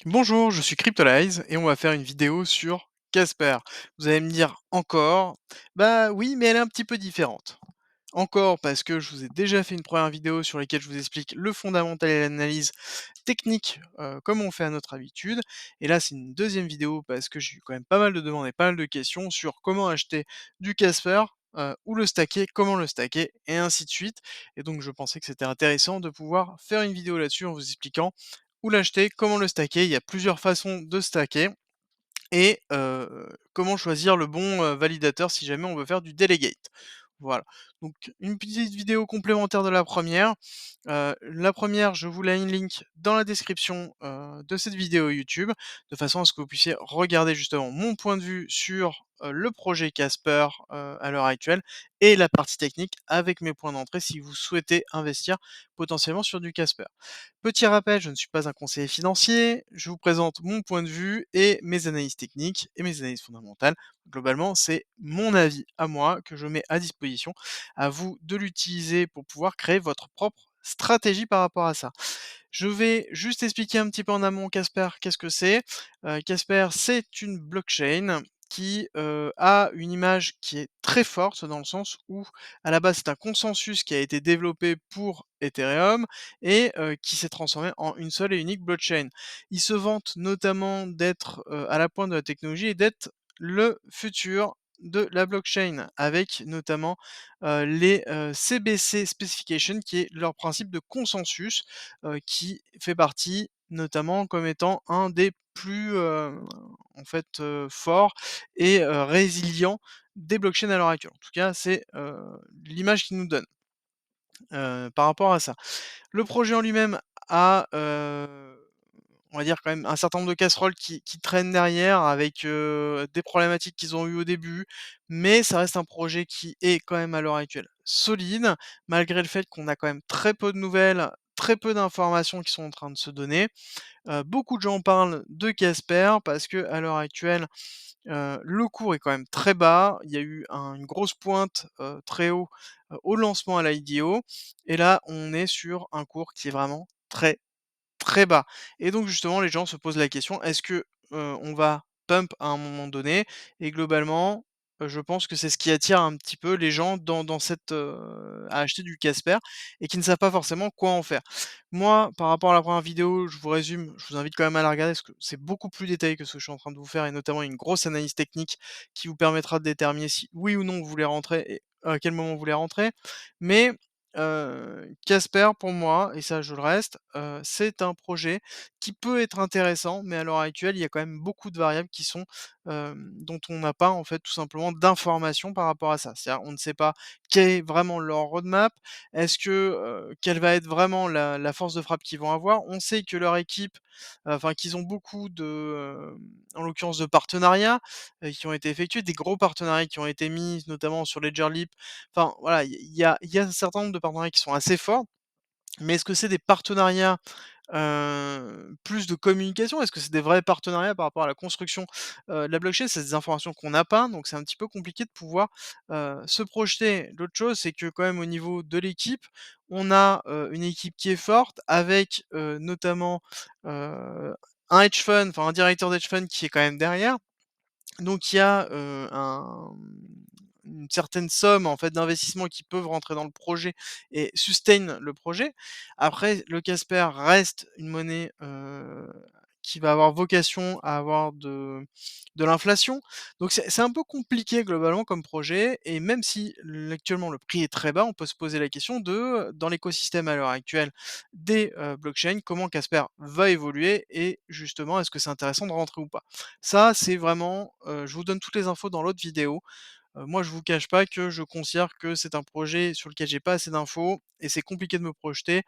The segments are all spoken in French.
Bonjour, je suis Cryptolyze et on va faire une vidéo sur Casper. Vous allez me dire encore, bah oui, mais elle est un petit peu différente. Encore parce que je vous ai déjà fait une première vidéo sur laquelle je vous explique le fondamental et l'analyse technique, comme on fait à notre habitude. Et là, c'est une deuxième vidéo parce que j'ai eu quand même pas mal de demandes et pas mal de questions sur comment acheter du Casper, où le stacker, comment le stacker, et ainsi de suite. Et donc, je pensais que c'était intéressant de pouvoir faire une vidéo là-dessus en vous expliquant où l'acheter, comment le stacker. Il y a plusieurs façons de stacker et comment choisir le bon, validateur si jamais on veut faire du delegate. Voilà, donc une petite vidéo complémentaire de la première. La première, je vous la link dans la description, de cette vidéo YouTube, de façon à ce que vous puissiez regarder justement mon point de vue sur, le projet Casper, à l'heure actuelle et la partie technique avec mes points d'entrée si vous souhaitez investir potentiellement sur du Casper. Petit rappel, je ne suis pas un conseiller financier, je vous présente mon point de vue et mes analyses techniques et mes analyses fondamentales. Globalement, c'est mon avis à moi que je mets à disposition. À vous de l'utiliser pour pouvoir créer votre propre stratégie par rapport à ça. Je vais juste expliquer un petit peu en amont Casper, qu'est-ce que c'est? Casper, c'est une blockchain qui, a une image qui est très forte dans le sens où, à la base, c'est un consensus qui a été développé pour Ethereum et qui s'est transformé en une seule et unique blockchain. Ils se vantent notamment d'être, à la pointe de la technologie et d'être le futur de la blockchain avec notamment, les, CBC Specification qui est leur principe de consensus, qui fait partie notamment comme étant un des plus, en fait, forts et résilients des blockchains à l'heure actuelle. En tout cas, c'est, l'image qu'ils nous donnent, par rapport à ça. Le projet en lui-même a, on va dire quand même un certain nombre de casseroles qui traînent derrière avec, des problématiques qu'ils ont eues au début, mais ça reste un projet qui est quand même à l'heure actuelle solide, malgré le fait qu'on a quand même très peu de nouvelles, très peu d'informations qui sont en train de se donner. Beaucoup de gens parlent de Casper parce que à l'heure actuelle, le cours est quand même très bas. Il y a eu une grosse pointe, très haut, au lancement à l'IDO et là, on est sur un cours qui est vraiment très, très bas et donc justement, les gens se posent la question: «Est-ce que, on va pump à un moment donné?» Et globalement, je pense que c'est ce qui attire un petit peu les gens dans cette, à acheter du Casper et qui ne savent pas forcément quoi en faire. Moi, par rapport à la première vidéo, je vous résume, je vous invite quand même à la regarder parce que c'est beaucoup plus détaillé que ce que je suis en train de vous faire et notamment une grosse analyse technique qui vous permettra de déterminer si oui ou non vous voulez rentrer et à quel moment vous voulez rentrer. Mais Casper pour moi, et ça je le reste, c'est un projet qui peut être intéressant, mais à l'heure actuelle, il y a quand même beaucoup de variables qui sont, dont on n'a pas en fait tout simplement d'informations par rapport à ça. C'est-à-dire on ne sait pas quel est vraiment leur roadmap, est-ce que, quelle va être vraiment la force de frappe qu'ils vont avoir? On sait que leur équipe, enfin qu'ils ont beaucoup de, en l'occurrence de partenariats, qui ont été effectués, des gros partenariats qui ont été mis notamment sur Ledgerlib. Enfin voilà, il y a un certain nombre de partenariats qui sont assez forts, mais est-ce que c'est des partenariats, plus de communication? Est-ce que c'est des vrais partenariats par rapport à la construction, de la blockchain? C'est des informations qu'on n'a pas, donc c'est un petit peu compliqué de pouvoir, se projeter. L'autre chose, c'est que quand même au niveau de l'équipe, on a, une équipe qui est forte avec, notamment, un hedge fund, enfin un directeur d'hedge fund qui est quand même derrière. Donc il y a, une certaine somme en fait d'investissement qui peuvent rentrer dans le projet et sustain le projet. Après le Casper reste une monnaie, qui va avoir vocation à avoir de l'inflation. Donc c'est un peu compliqué globalement comme projet et même si actuellement le prix est très bas, on peut se poser la question de, dans l'écosystème à l'heure actuelle des, blockchains, comment Casper va évoluer et justement est-ce que c'est intéressant de rentrer ou pas? Ça, c'est vraiment, je vous donne toutes les infos dans l'autre vidéo. Moi, je vous cache pas que je considère que c'est un projet sur lequel j'ai pas assez d'infos et c'est compliqué de me projeter.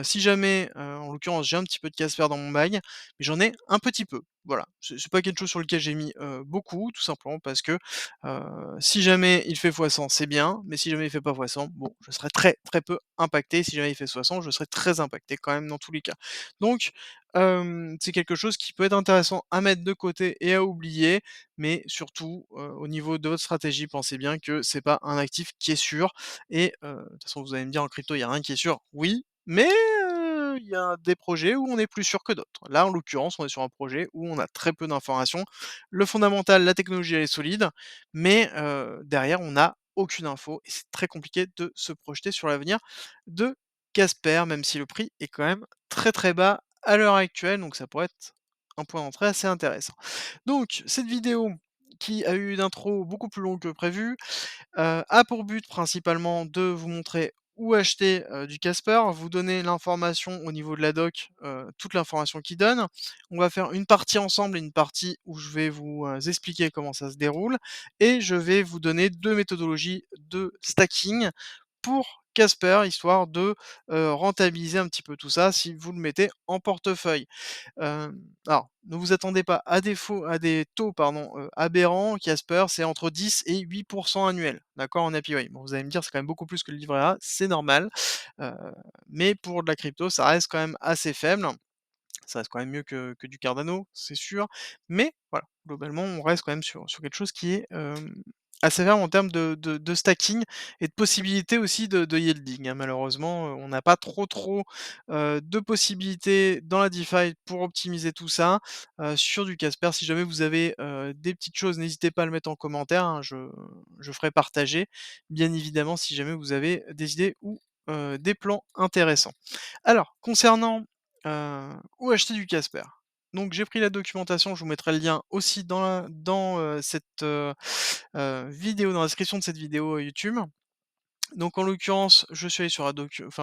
Si jamais, en l'occurrence, j'ai un petit peu de Casper dans mon bag, mais j'en ai un petit peu. Voilà, c'est pas quelque chose sur lequel j'ai mis, beaucoup, tout simplement parce que, si jamais il fait x100, c'est bien, mais si jamais il fait pas x100, bon, je serai très, très peu impacté. Si jamais il fait 60, je serai très impacté quand même dans tous les cas. Donc, c'est quelque chose qui peut être intéressant à mettre de côté et à oublier, mais surtout, au niveau de votre stratégie, pensez bien que c'est pas un actif qui est sûr et de toute façon, vous allez me dire: «En crypto, il y a rien qui est sûr». Oui, mais il y a des projets où on est plus sûr que d'autres. Là, en l'occurrence, on est sur un projet où on a très peu d'informations. Le fondamental, la technologie, elle est solide, mais derrière, on n'a aucune info et c'est très compliqué de se projeter sur l'avenir de Casper, même si le prix est quand même très, très bas à l'heure actuelle, donc ça pourrait être un point d'entrée assez intéressant. Donc cette vidéo qui a eu une intro beaucoup plus longue que prévu, a pour but principalement de vous montrer où acheter, du Casper, vous donner l'information au niveau de la doc, toute l'information qu'il donne. On va faire une partie ensemble et une partie où je vais vous, expliquer comment ça se déroule et je vais vous donner 2 méthodologies de stacking pour Casper, histoire de, rentabiliser un petit peu tout ça si vous le mettez en portefeuille. Alors, ne vous attendez pas à des taux pardon, aberrants. Casper, c'est entre 10 et 8 annuels, d'accord, en APY. Bon, vous allez me dire, c'est quand même beaucoup plus que le livret A, c'est normal, heu, mais pour de la crypto, ça reste quand même assez faible. Ça reste quand même mieux que du Cardano, c'est sûr, mais voilà, globalement, on reste quand même sur quelque chose qui est, assez ferme en termes de stacking et de possibilités aussi de yielding, hein. Malheureusement, on n'a pas trop, de possibilités dans la DeFi pour optimiser tout ça, sur du Casper. Si jamais vous avez, des petites choses, n'hésitez pas à le mettre en commentaire, hein, je ferai partager, bien évidemment, si jamais vous avez des idées ou, des plans intéressants. Alors, concernant, où acheter du Casper? Donc j'ai pris la documentation, je vous mettrai le lien aussi dans cette, vidéo, dans la description de cette vidéo, YouTube. Donc en l'occurrence, je suis allé sur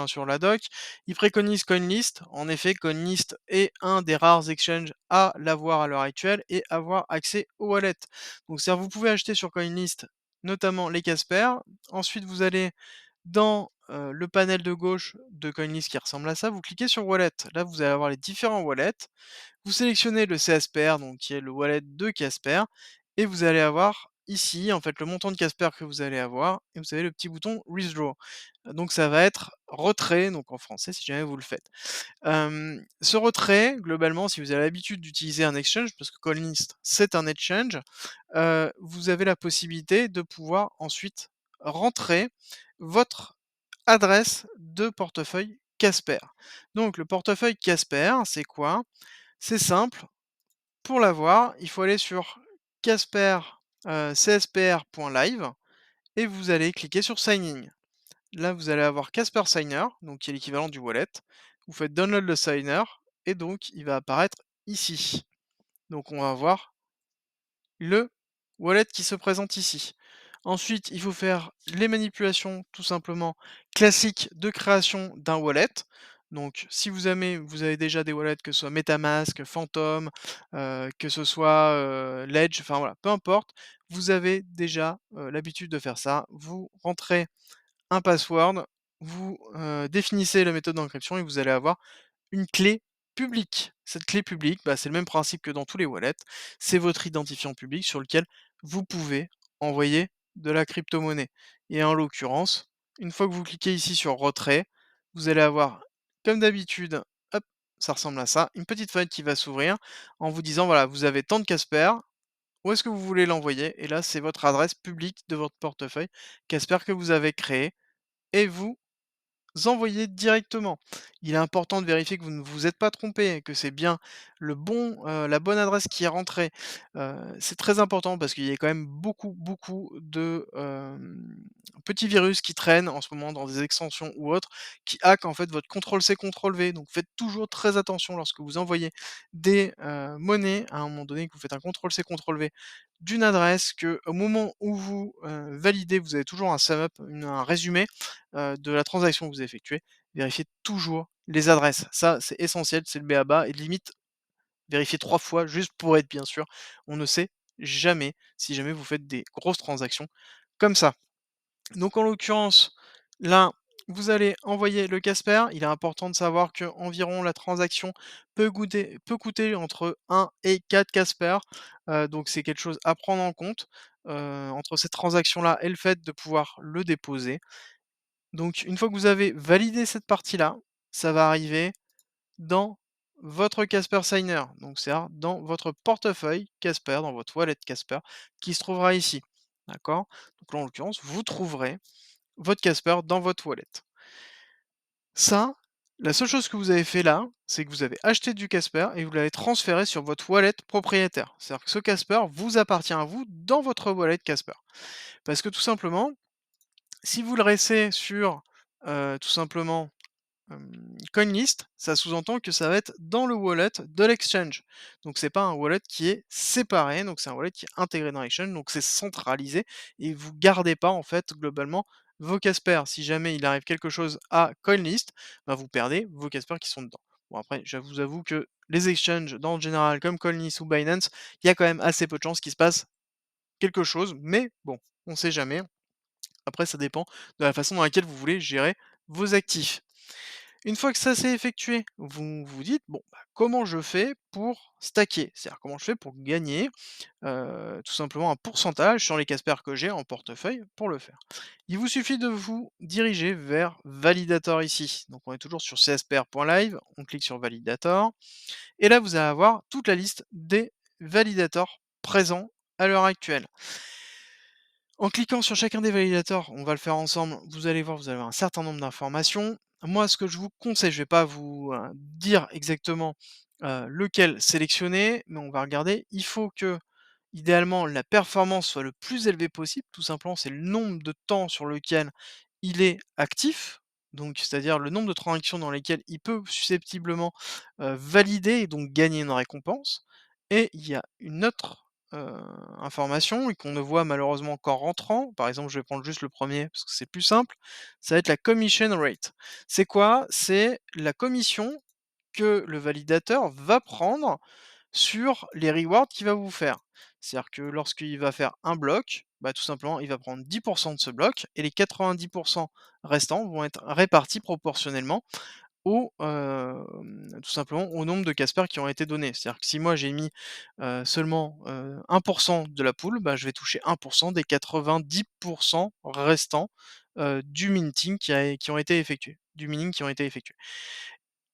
sur la doc. Ils préconisent CoinList. En effet, CoinList est un des rares exchanges à l'avoir à l'heure actuelle et avoir accès aux wallets. Donc c'est-à-dire vous pouvez acheter sur CoinList, notamment les Casper. Ensuite, vous allez dans, le panel de gauche de CoinList qui ressemble à ça, vous cliquez sur Wallet. Là, vous allez avoir les différents wallets. Vous sélectionnez le CSPR, donc qui est le wallet de Casper, et vous allez avoir ici, en fait, le montant de Casper que vous allez avoir, et vous avez le petit bouton Withdraw. Donc ça va être retrait, donc en français, si jamais vous le faites. Ce retrait, globalement, si vous avez l'habitude d'utiliser un exchange, parce que CoinList, c'est un exchange, vous avez la possibilité de pouvoir ensuite rentrer votre adresse de portefeuille Casper. Donc le portefeuille Casper, c'est quoi? C'est simple, pour l'avoir, il faut aller sur Casper, cspr.live et vous allez cliquer sur Sign in. Là, vous allez avoir Casper Signer, donc qui est l'équivalent du wallet. Vous faites download le signer et donc il va apparaître ici. Donc on va voir le wallet qui se présente ici. Ensuite, il faut faire les manipulations tout simplement classiques de création d'un wallet. Donc, si vous avez déjà des wallets, que ce soit MetaMask, Phantom, que ce soit Ledge, enfin voilà, peu importe, vous avez déjà l'habitude de faire ça. Vous rentrez un password, vous définissez la méthode d'encryption et vous allez avoir une clé publique. Cette clé publique, bah, c'est le même principe que dans tous les wallets. C'est votre identifiant public sur lequel vous pouvez envoyer de la crypto-monnaie. Et en l'occurrence, une fois que vous cliquez ici sur retrait, vous allez avoir, comme d'habitude, hop, ça ressemble à ça, une petite fenêtre qui va s'ouvrir en vous disant voilà, vous avez tant de Casper, où est-ce que vous voulez l'envoyer? Et là, c'est votre adresse publique de votre portefeuille Casper que vous avez créé et vous envoyer directement. Il est important de vérifier que vous ne vous êtes pas trompé, que c'est bien la bonne adresse qui est rentrée. C'est très important parce qu'il y a quand même beaucoup de, petits virus qui traînent en ce moment dans des extensions ou autres, qui hackent en fait votre contrôle C, contrôle V. Donc faites toujours très attention lorsque vous envoyez des, monnaies, à un moment donné, que vous faites un contrôle C, contrôle V d'une adresse, que au moment où vous, validez, vous avez toujours un sum up, un résumé de la transaction que vous effectuez, vérifiez toujours les adresses. Ça, c'est essentiel, c'est le b.a-ba et limite, vérifiez 3 fois juste pour être bien sûr. On ne sait jamais si jamais vous faites des grosses transactions comme ça. Donc en l'occurrence, là, vous allez envoyer le Casper. Il est important de savoir que environ la transaction peut coûter entre 1 et 4 Casper, donc c'est quelque chose à prendre en compte, entre cette transaction-là et le fait de pouvoir le déposer. Donc une fois que vous avez validé cette partie-là, ça va arriver dans votre Casper Signer, donc c'est-à-dire dans votre portefeuille Casper, dans votre wallet Casper, qui se trouvera ici. D'accord? Donc là, en l'occurrence, vous trouverez votre Casper dans votre wallet. Ça, La seule chose que vous avez fait là, c'est que vous avez acheté du Casper et vous l'avez transféré sur votre wallet propriétaire. C'est-à-dire que ce Casper vous appartient à vous dans votre wallet Casper. Parce que tout simplement, si vous le laissez sur, tout simplement, CoinList, ça sous-entend que ça va être dans le wallet de l'exchange. Donc c'est pas un wallet qui est séparé, donc c'est un wallet qui est intégré dans l'exchange, donc c'est centralisé et vous gardez pas en fait globalement vos Casper. Si jamais il arrive quelque chose à CoinList, bah, vous perdez vos Casper qui sont dedans. Bon après, je vous avoue que les exchanges dans le général comme CoinList ou Binance, il y a quand même assez peu de chances qu'il se passe quelque chose, mais bon, on sait jamais. Après ça dépend de la façon dans laquelle vous voulez gérer vos actifs. Une fois que ça s'est effectué, vous vous dites: «Bon, bah, comment je fais pour stacker?» C'est-à-dire comment je fais pour gagner, tout simplement un pourcentage sur les Casper que j'ai en portefeuille pour le faire. Il vous suffit de vous diriger vers Validator ici. Donc on est toujours sur cspr.live, on clique sur Validator et là vous allez avoir toute la liste des validators présents à l'heure actuelle. En cliquant sur chacun des validators, on va le faire ensemble, vous allez voir, vous avez un certain nombre d'informations. Moi, ce que je vous conseille, je vais pas vous, dire exactement, lequel sélectionner, mais on va regarder. Il faut que, idéalement, la performance soit le plus élevée possible. Tout simplement, c'est le nombre de temps sur lequel il est actif, donc c'est-à-dire le nombre de transactions dans lesquelles il peut susceptiblement, valider et donc gagner une récompense. Et il y a une autre information et qu'on ne voit malheureusement qu'en rentrant. Par exemple, je vais prendre juste le premier parce que c'est plus simple. Ça va être la commission rate. C'est quoi? C'est la commission que le validateur va prendre sur les rewards qu'il va vous faire. C'est-à-dire que lorsqu'il va faire un bloc, bah, tout simplement, il va prendre 10 de ce bloc et les 90 restants vont être répartis proportionnellement tout simplement au nombre de Casper qui ont été donnés. C'est-à-dire que si moi j'ai mis, seulement, 1 de la pool, bah, je vais toucher 1 des 90 restants, du minting qui ont été effectués du mining qui ont été effectués.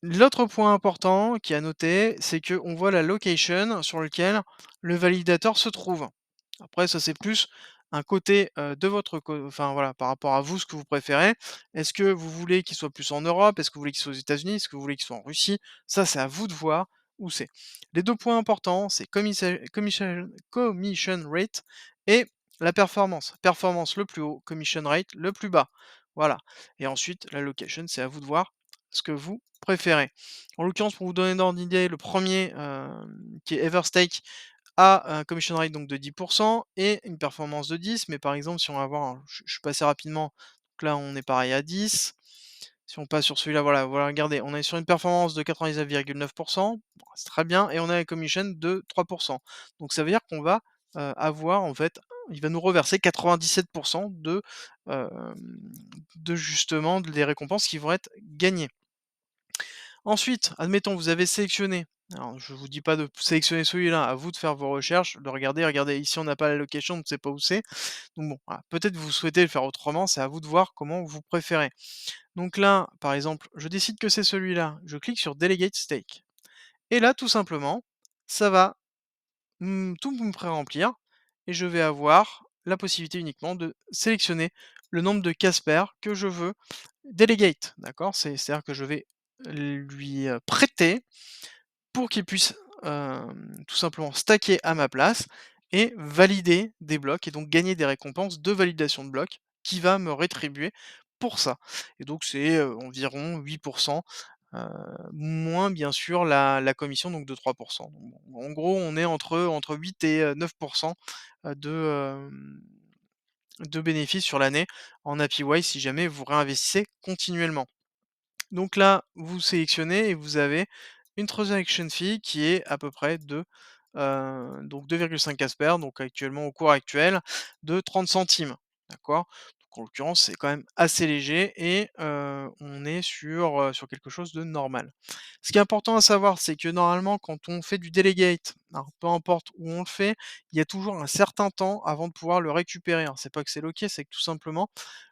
L'autre point important qui est à noter, c'est qu'on voit la location sur lequel le validateur se trouve. Après ça, c'est plus un côté, de votre enfin voilà, par rapport à vous, ce que vous préférez. Est-ce que vous voulez qu'il soit plus en Europe? Est-ce que vous voulez qu'il soit aux États-Unis? Est-ce que vous voulez qu'il soit en Russie? Ça, c'est à vous de voir où c'est. Les 2 points importants, c'est commission rate et la performance. Performance le plus haut, commission rate le plus bas. Voilà et ensuite la location, c'est à vous de voir ce que vous préférez. En l'occurrence, pour vous donner un ordre d'idée, le premier qui est Everstake a un commission rate donc de 10 et une performance de 10. Mais par exemple, si on va voir, je suis passé rapidement, donc là on est pareil à 10. Si on passe sur celui-là, voilà, regardez, on est sur une performance de 99,9. Bon, c'est très bien et on a une commission de 3. Donc ça veut dire qu'on va, avoir en fait, il va nous reverser 97 hem, de justement des récompenses qui vont être gagnées. Ensuite, admettons, vous avez sélectionné, alors je vous dis pas de sélectionner celui-là, à vous de faire vos recherches, de regarder. Regardez, ici on n'a pas la location, on ne sait pas où c'est. Donc bon, voilà, peut-être vous souhaitez le faire autrement, c'est à vous de voir comment vous préférez. Donc là, par exemple, je décide que c'est celui-là, je clique sur Delegate Stake. Et là, tout simplement, ça va tout me pré-remplir et je vais avoir la possibilité uniquement de sélectionner le nombre de Casper que je veux delegate, d'accord? C'est-à-dire que je vais lui, prêter pour qu'il puisse, tout simplement stacker à ma place et valider des blocs et donc gagner des récompenses de validation de blocs qui va me rétribuer pour ça et donc c'est, environ 8 heu, moins bien sûr la commission donc de 3. Donc bon, en gros, on est entre 8 et 9 de bénéfices sur l'année en APY si jamais vous réinvestissez continuellement. Donc là, vous sélectionnez et vous avez une transaction fee qui est à peu près de, donc 2,5 Casper, donc actuellement au cours actuel de 30 centimes, d'accord? Donc en l'occurrence, c'est quand même assez léger et on est sur quelque chose de normal. Ce qui est important à savoir, c'est que normalement quand on fait du delegate, alors peu importe où on le fait, il y a toujours un certain temps avant de pouvoir le récupérer. Alors c'est pas que c'est loqué, c'est que tout simplement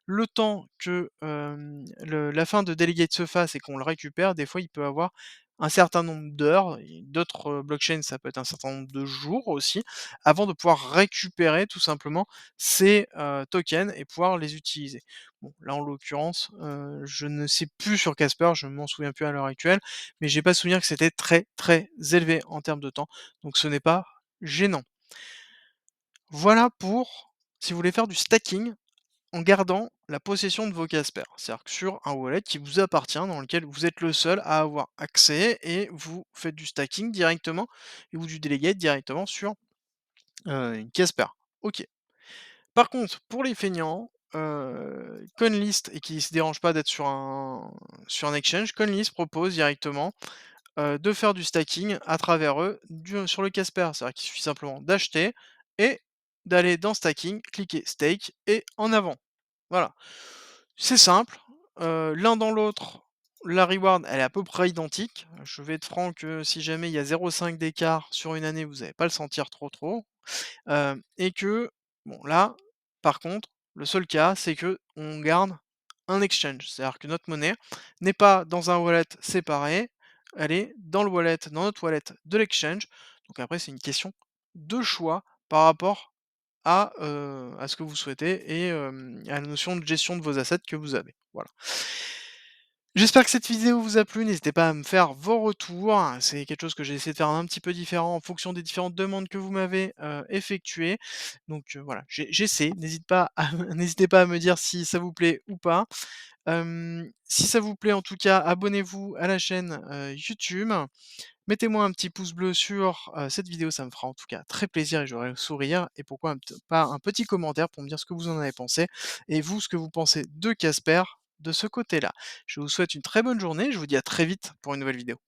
le temps que, le la fin de delegate se fasse et qu'on le récupère, des fois, il peut avoir un certain nombre d'heures et d'autres, blockchains, ça peut être un certain nombre de jours aussi, avant de pouvoir récupérer tout simplement ces, tokens et pouvoir les utiliser. Bon, là, en l'occurrence, je ne sais plus sur Casper, je ne m'en souviens plus à l'heure actuelle, mais j'ai pas souvenir que c'était très, très élevé en termes de temps, donc ce n'est pas gênant. Voilà pour si vous voulez faire du stacking en gardant la possession de vos Casper. C'est-à-dire que sur un wallet qui vous appartient, dans lequel vous êtes le seul à avoir accès et vous faites du stacking directement et ou du delegate directement sur, une Casper. OK. Par contre, pour les feignants, Coinlist et qui se dérangent pas d'être sur un exchange, Coinlist propose directement, de faire du stacking à travers eux sur le Casper. C'est-à-dire qu'il suffit simplement d'acheter et d'aller dans stacking, cliquer stake et en avant. Voilà. C'est simple, l'un dans l'autre, la reward, elle est à peu près identique. Je vais être franc que si jamais il y a 0,5 d'écart sur une année, vous allez pas le sentir trop, et que, bon là, par contre, le seul cas, c'est que on garde un exchange. C'est-à-dire que notre monnaie n'est pas dans un wallet séparé, elle est dans le wallet dans notre wallet de l'exchange. Donc après, c'est une question de choix par rapport à ce que vous souhaitez et à la notion de gestion de vos assets que vous avez. Voilà. J'espère que cette vidéo vous a plu. N'hésitez pas à me faire vos retours. C'est quelque chose que j'ai essayé de faire un petit peu différent en fonction des différentes demandes que vous m'avez, effectuées. Donc, voilà, j'essaie. N'hésitez pas à me dire si ça vous plaît ou pas. Si ça vous plaît en tout cas, abonnez-vous à la chaîne, YouTube. Mettez-moi un petit pouce bleu sur, cette vidéo, ça me fera en tout cas très plaisir et j'aurai le sourire et pourquoi pas un petit commentaire pour me dire ce que vous en avez pensé et vous, ce que vous pensez de Casper de ce côté-là. Je vous souhaite une très bonne journée, je vous dis à très vite pour une nouvelle vidéo.